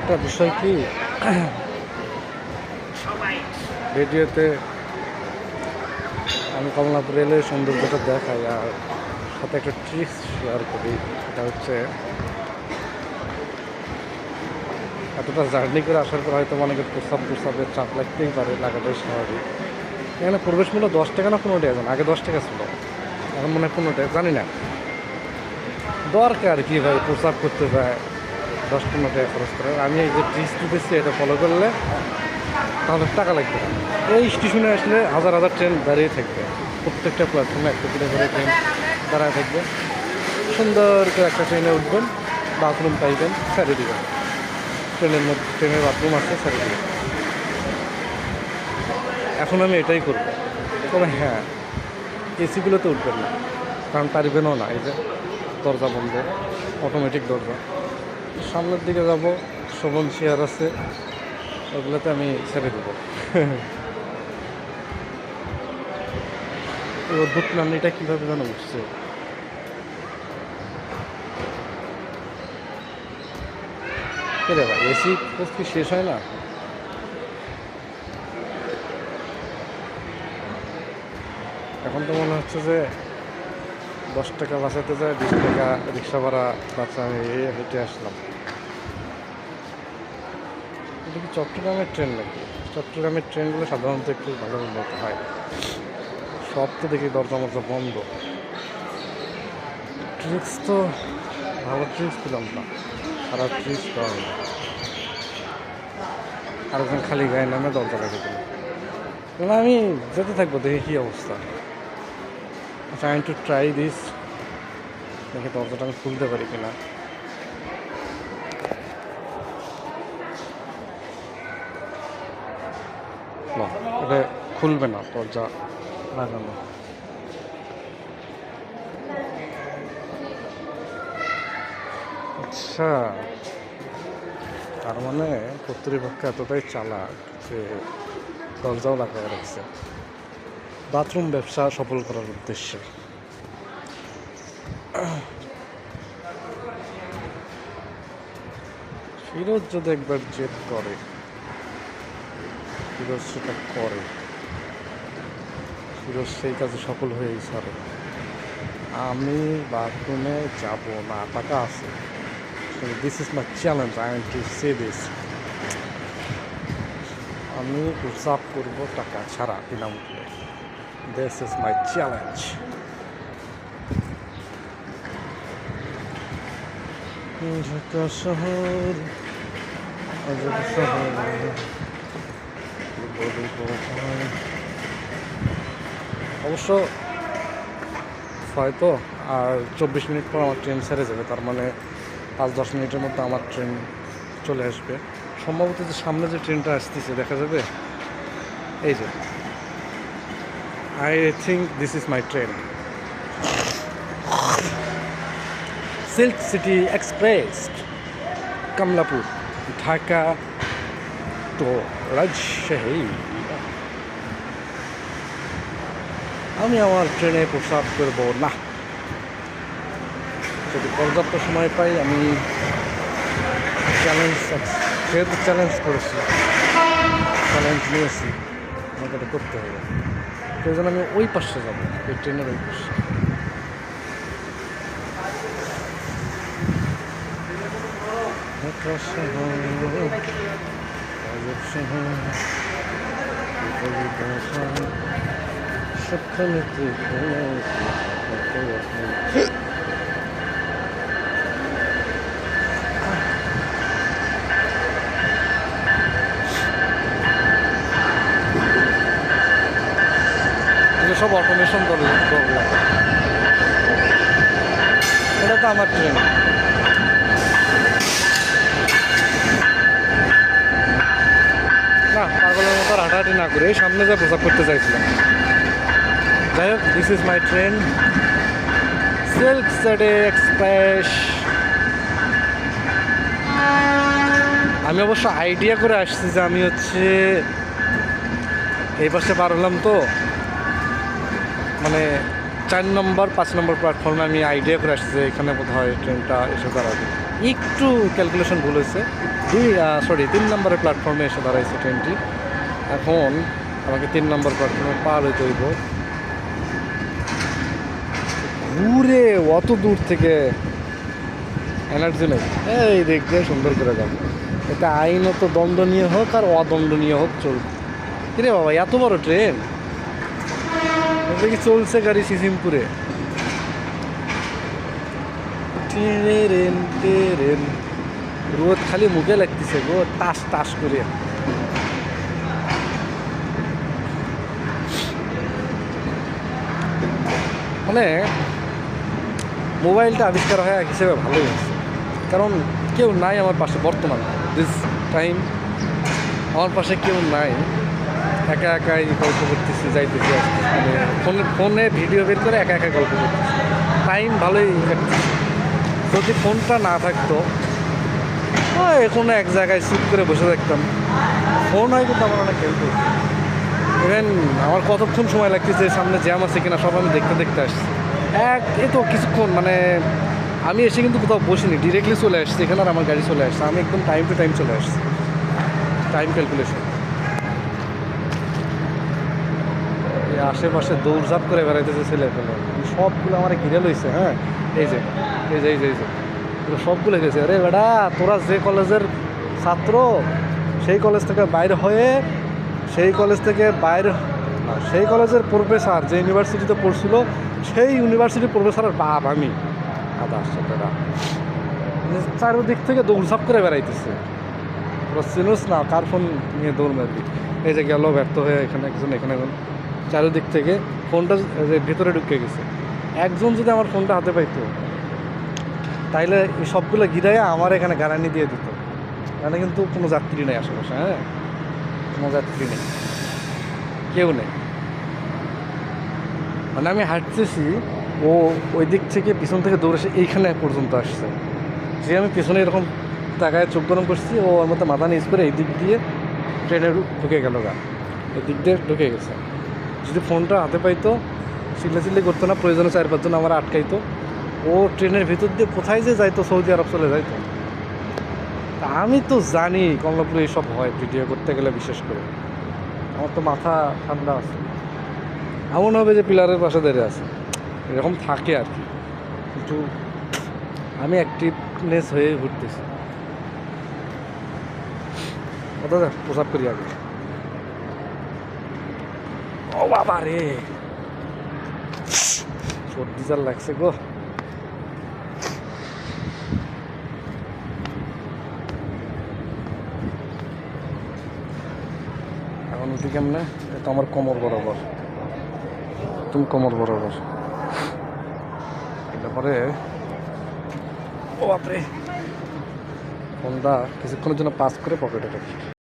একটা বিষয় কি, ভিডিওতে আমি কমলাপুর রেলের সৌন্দর্যটা দেখাই আর সাথে একটা ট্রিক্স শেয়ার করি। এটা হচ্ছে এতটা জার্নি করে আসার পর হয়তো অনেকের প্রস্রাবের চাপ লাগতেই পারে, লাগাটাই স্বাভাবিক। এখানে প্রবেশ মূল্য 10 টাকা না 15 টাকা, আগে 10 টাকা ছিল, এখন মনে হয় 15 টাকা, জানি না। দরকার কি ভাই প্রস্রাব করতে যায় 10-15 টাকা খরচ করে? আমি এই যে ট্রিক্স দিতেছি এটা ফলো করলে তাহলে টাকা লাগবে না। এই স্টেশনে আসলে হাজার হাজার ট্রেন দাঁড়িয়ে থাকবে, প্রত্যেকটা প্ল্যাটফর্মে একটা করে ট্রেন দাঁড়ায় থাকবে। সুন্দর করে একটা ট্রেনে উঠবেন, বাথরুম পাইবেন, ছেড়ে দিবেন। ট্রেনের বাথরুম আছে, ছেড়ে দিবেন। এখন আমি এটাই করবো। তবে হ্যাঁ, এসিগুলোতে উঠবেন না, কারণ পারবেনও না। এই যে দরজা বন্ধ, অটোমেটিক দরজা। সামনের দিকে যাব, শোভন চেয়ার আছে, ওগুলোতে আমি ছেড়ে দেবো। এই অদ্ভুত প্ল্যানটা কীভাবে যেন উঠছে। কে রে ভাই, এসি খোঁজ কি শেষ হয় না? এখন তো মনে হচ্ছে যে 10 টাকা বাঁচাতে যায় 20 টাকা রিক্সা ভাড়া বাঁচা, আমি হেঁটে আসলাম। এটা কি চট্টগ্রামের ট্রেন নাকি? চট্টগ্রামের ট্রেনগুলো সাধারণত একটু ভালো উন্নত হয়, সব তো দেখি দরজা মরজা বন্ধ। ট্রিক্স তো ভালো ট্রিক্স পেলাম না, খারাপ ট্রিক্স পাওয়া না। আরেকজন খালি গায়ে নামে দরজা রেখে দিল। আমি যেতে থাকবো, দেখি কী অবস্থা। ট্রাইং টু ট্রাই দিস, দেখি দরজাটা আমি খুলতে পারি কিনা। না, এটা খুলবে না, দরজা লাগানো। আচ্ছা, তার মানে কর্তৃপক্ষ এতটাই চালাক যে দরজাও লাগাই রাখছে বাথরুম ব্যবসা সফল করার উদ্দেশ্যে। ফিরোজ যদি একবার জেদ করে, ফিরোজ সেটা করে, ফিরোজ সেই কাজে সফল হয়েই ছাড়ে। আমি বাথরুমে যাব না, টাকা আছে। This is my challenge, I want to say this. আমি প্রস্রাব করবো টাকা ছাড়া বিনামূল্যে। This is my challenge. Dhaka শহর, অবশ্য হয়তো আর 24 মিনিট পর আমার ট্রেন ছেড়ে যাবে, তার মানে 5-10 মিনিটের মধ্যে আমার ট্রেন চলে আসবে। সম্ভবত যে সামনে যে ট্রেনটা আসতেছে দেখা যাবে, এই যে, I think this is my train, silk city express, Kamalapur, Dhaka তো রাজশাহী। আমি আমার ট্রেনে প্রস্রাব করব না। যদি পর্যাপ্ত সময় পাই, আমি যেহেতু চ্যালেঞ্জ করেছি, চ্যালেঞ্জ নিয়েছি, আমাকে এটা করতে হবে। সেই জন্য আমি ওই পাশে যাবো, এই ট্রেনের ওই পাশে। সবখানে সব অটোমেশন করলাম। এটা তো আমার ট্রেন। না, পাগলের মতো হাঁটাহাঁটি না করে সামনে যা প্রচার করতে চাইছিলাম। যাই হোক, this is my train, silk city express. আমি অবশ্য আইডিয়া করে আসছি যে আমি হচ্ছে এই পাশে পার হলাম, তো মানে 4 নম্বর 5 নম্বর প্ল্যাটফর্মে আমি আইডিয়া করে আসছি যে এখানে বোধ হয় ট্রেনটা এসে দাঁড়াবে। একটু ক্যালকুলেশন ভুল হয়েছে, 3 নম্বরের প্ল্যাটফর্মে এসে দাঁড়াইছে ট্রেনটি। এখন আমাকে 3 নম্বর প্ল্যাটফর্মে পার হইতে হইব। ঘুরে অত দূর থেকে এনার্জি নেই, এই দেখবে সুন্দর করে যাবো। এটা আইনত দণ্ডনীয় হোক আর অদণ্ডনীয় হোক চলবে। কিরে বাবা, এত বড় ট্রেন এটা কি চলছে গাড়ি সিজিমপুরে? রোদ খালি মুখে লাগতেছে গো, টাস টাস করে। মানে মোবাইলটা আবিষ্কার হয় হিসেবে ভালোই হয়েছে, কারণ কেউ নাই আমার পাশে বর্তমান দিস টাইম। আমার পাশে কেউ নাই, একা একাই গল্প করতেছি, যাইতেছি, মানে ফোনে ভিডিও বের করে একা একা গল্প করতেছি, টাইম ভালোই কাটতেছি। যদি ফোনটা না থাকতো কোনো এক জায়গায় চুপ করে বসে থাকতাম। ফোন হয় কিন্তু আমার অনেক হেল্প হতো। ইভেন আমার কতক্ষণ সময় লাগতেছে, সামনে জ্যাম আছে কিনা সব আমি দেখতে দেখতে আসছি। এই তো কিছুক্ষণ, মানে আমি এসে কিন্তু কোথাও বসিনি, ডিরেক্টলি চলে আসছি এখানে, আর আমার গাড়ি চলে আসছে। আমি একদম টাইম টু টাইম চলে আসছি, টাইম ক্যালকুলেশন। আশেপাশে দৌড়ঝাঁপ করে বেড়াইতেছে ছেলেগুলো, সবগুলো আমার ঘিরে লইছে। হ্যাঁ, এই যে এই যে এই যে এই যে সবগুলো গেছে। আরে বেটা, তোরা যে কলেজের ছাত্র, সেই কলেজ থেকে বাইরে হয়ে, সেই কলেজ থেকে বাইরে না, সেই কলেজের প্রফেসর যে ইউনিভার্সিটিতে পড়ছিল, সেই ইউনিভার্সিটির প্রফেসরের বাপ আমি। আদা আসছে বেটা, চারিদিক থেকে দৌড়ঝাঁপ করে বেড়াইতেছে। তোরা চিনোস না কার ফোন নিয়ে দৌড় মারবি। এই যে গেল ব্যর্থ হয়ে এখানে একজন, এখানে এখন চারিদিক থেকে ফোনটা ভিতরে ঢুকে গেছে। একজন যদি আমার ফোনটা হাতে পাইতো, তাইলে এই সবগুলো গিরাইয়া আমার এখানে গাড়ানি দিয়ে দিত। এখানে কিন্তু কোনো যাত্রী নেই আশেপাশে, হ্যাঁ, কোনো যাত্রী নেই, কেউ নেই। মানে আমি হাঁটতেছি, ও ওই দিক থেকে পিছন থেকে দৌড়ে এসে এইখানে পর্যন্ত আসছে। যে আমি পিছনে এরকম তাকায় চোখ গরম করছি, ও ওর মতো মাথা নিচ করে এই দিক দিয়ে ট্রেনে ঢুকে গেল, এই দিক দিয়ে ঢুকে গেছে। যদি ফোনটা হাতে পাইতো, চিল্লাচিল্লি করতো না, প্রয়োজনে 4-5 জন আমার আটকাইতো। ও ট্রেনের ভিতর দিয়ে কোথায় যে যাইতো, সৌদি আরব চলে যাইতো। তা আমি তো জানি কমলাপুরে এইসব হয় ভিডিও করতে গেলে, বিশেষ করে আমার তো মাথা ঠান্ডা আছে। এমন হবে যে পিলারের পাশে দাঁড়িয়ে আছে, এরকম থাকে আর কি। কিন্তু আমি অ্যাক্টিভনেস হয়ে ঘুরতেছি। কথা প্রসাব করি আগে। ও বাবা রে, সর্দি জাল লাগছে গো। এখন উঠি কেমনে? এটা আমার কোমর বরাবর, তুমি কোমর বরাবর। তারপরে ও বাপরে, ফোনটা কিছুক্ষণের জন্য পাস করে পকেটে রাখি।